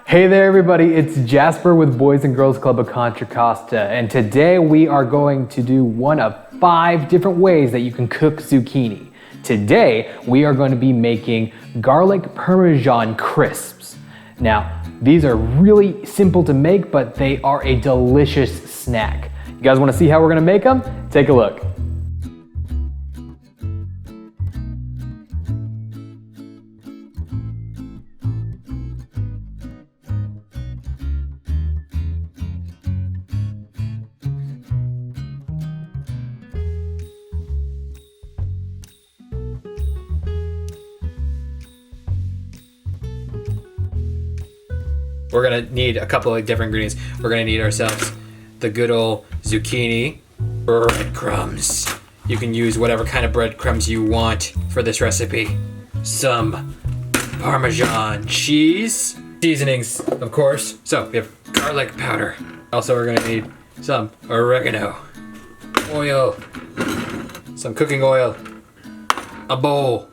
Hey there everybody, it's Jasper with Boys and Girls Club of Contra, Costa, and today we are going to do one of 5 different ways that you can cook zucchini. Today we are going to be making garlic parmesan crisps. Now, these are really simple to make, but they are a delicious snack. You guys want to see how we're going to make them? Take a look. We're gonna need a couple of different ingredients. We're gonna need ourselves the good old zucchini, breadcrumbs. You can use whatever kind of breadcrumbs you want for this recipe. Some Parmesan cheese, seasonings, of course. So we have garlic powder. Also, we're gonna need some oregano, oil, some cooking oil, a bowl,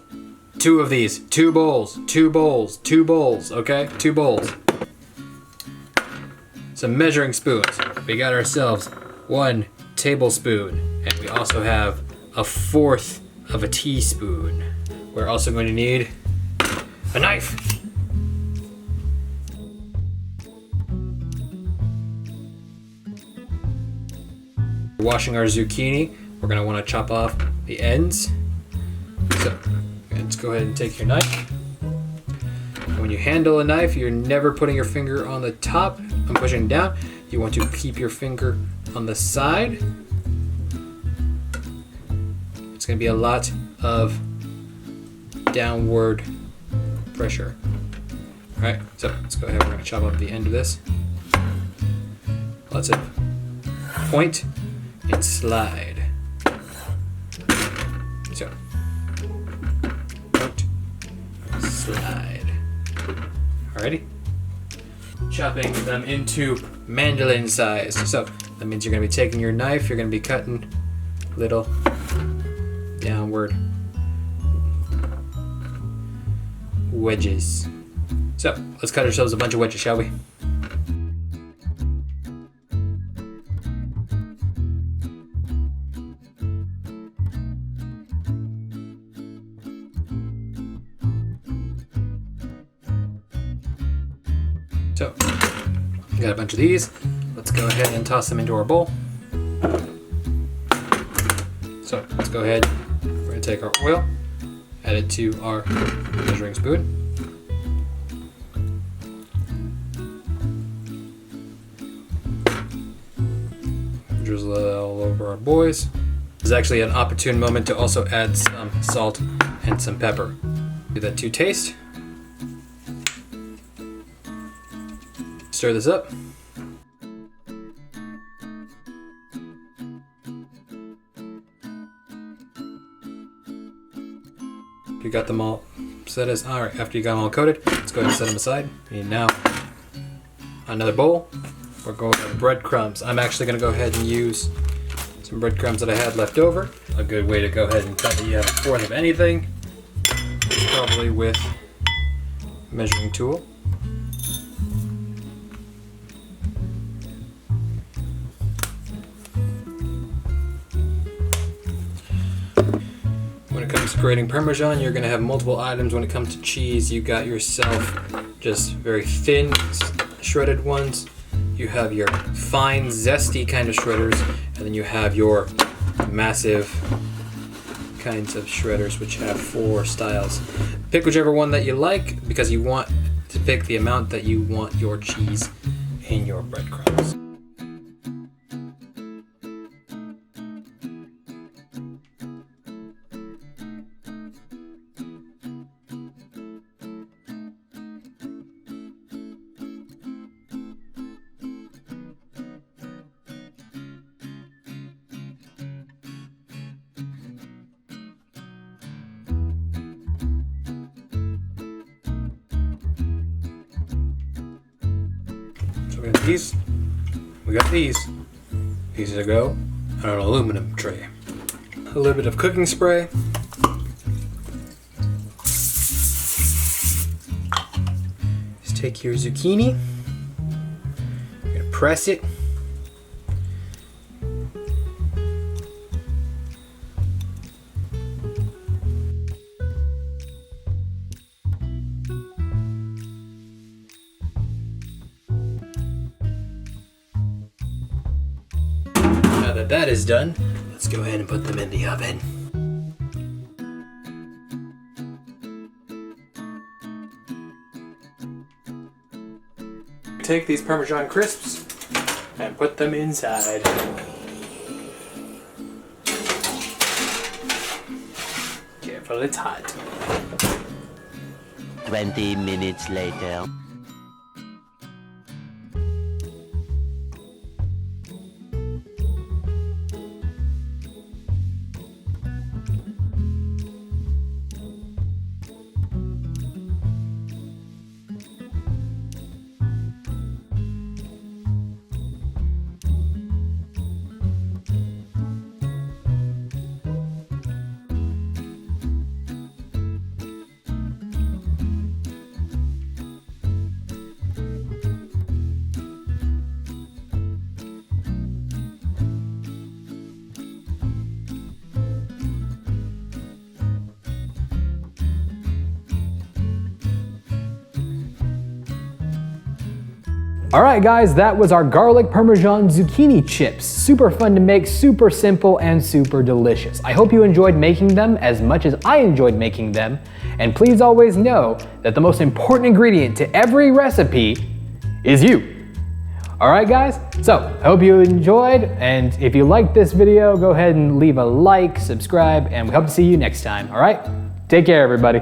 2 of these, 2 bowls, okay? 2 bowls. Some measuring spoons. We got ourselves 1 tablespoon, and we also have 1/4 of a teaspoon. We're also going to need a knife. Washing our zucchini, we're going to want to chop off the ends. So let's go ahead and take your knife. When you handle a knife, you're never putting your finger on the top and pushing down. You want to keep your finger on the side. It's going to be a lot of downward pressure. All right, so let's go ahead. We're going to chop off the end of this. Lots of point and slide. So, point, slide. Alrighty. Chopping them into mandolin size. So that means you're going to be taking your knife, you're going to be cutting little downward wedges. So let's cut ourselves a bunch of wedges, shall we? So, we got a bunch of these. Let's go ahead and toss them into our bowl. So, let's go ahead. We're going to take our oil, add it to our measuring spoon. Drizzle it all over our boys. This is actually an opportune moment to also add some salt and some pepper. Do that to taste. Stir this up. You got them all set as all right. After you got them all coated, let's go ahead and set them aside. And now, another bowl. We're going with breadcrumbs. I'm actually going to go ahead and use some breadcrumbs that I had left over. A good way to go ahead and cut the 1/4 of anything is probably with a measuring tool. When it comes to creating Parmesan, you're going to have multiple items. When it comes to cheese, you got yourself just very thin shredded ones. You have your fine, zesty kind of shredders, and then you have your massive kinds of shredders, which have 4 styles. Pick whichever one that you like, because you want to pick the amount that you want your cheese in your breadcrumbs. So we got these. We got these. These to go on an aluminum tray. A little bit of cooking spray. take your zucchini, you're gonna press it. Now that that is done, let's go ahead and put them in the oven. Take these Parmesan crisps and put them inside. Careful, it's hot. 20 minutes later. All right, guys, that was our garlic Parmesan zucchini chips. Super fun to make, super simple, and super delicious. I hope you enjoyed making them as much as I enjoyed making them. And please always know that the most important ingredient to every recipe is you. All right, guys, so I hope you enjoyed. And if you liked this video, go ahead and leave a like, subscribe, and we hope to see you next time. All right, take care, everybody.